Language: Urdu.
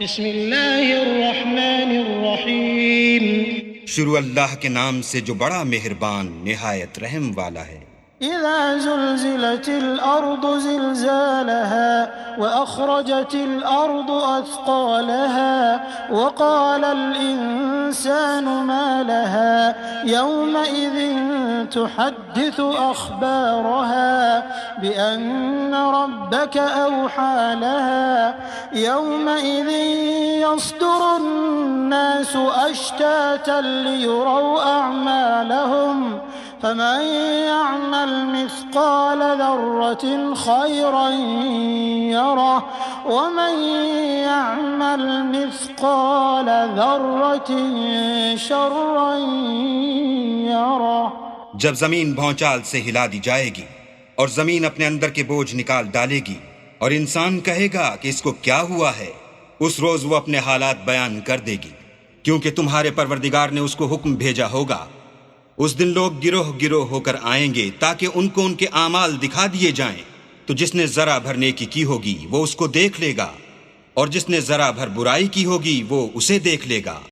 بسم اللہ الرحمن الرحیم. شروع اللہ کے نام سے جو بڑا مہربان نہایت رحم والا ہے. اذا زلزلت الارض زلزالها واخرجت الارض اثقالها وقال الانسان ما لها يومئذ تحدث اخبارها بان ربك اوحى لها يومئذ يصدر الناس اشتاتا ليروا اعمالهم فمن يعمل مثقال ذرة خيرا يره ومن يعمل مثقال ذرة شرا يره. جب زمین بھونچال سے ہلا دی جائے گی اور زمین اپنے اندر کے بوجھ نکال ڈالے گی اور انسان کہے گا کہ اس کو کیا ہوا ہے، اس روز وہ اپنے حالات بیان کر دے گی، کیونکہ تمہارے پروردگار نے اس کو حکم بھیجا ہوگا. اس دن لوگ گروہ گروہ ہو کر آئیں گے تاکہ ان کو ان کے اعمال دکھا دیے جائیں. تو جس نے ذرا بھر نیکی کی ہوگی وہ اس کو دیکھ لے گا، اور جس نے ذرا بھر برائی کی ہوگی وہ اسے دیکھ لے گا.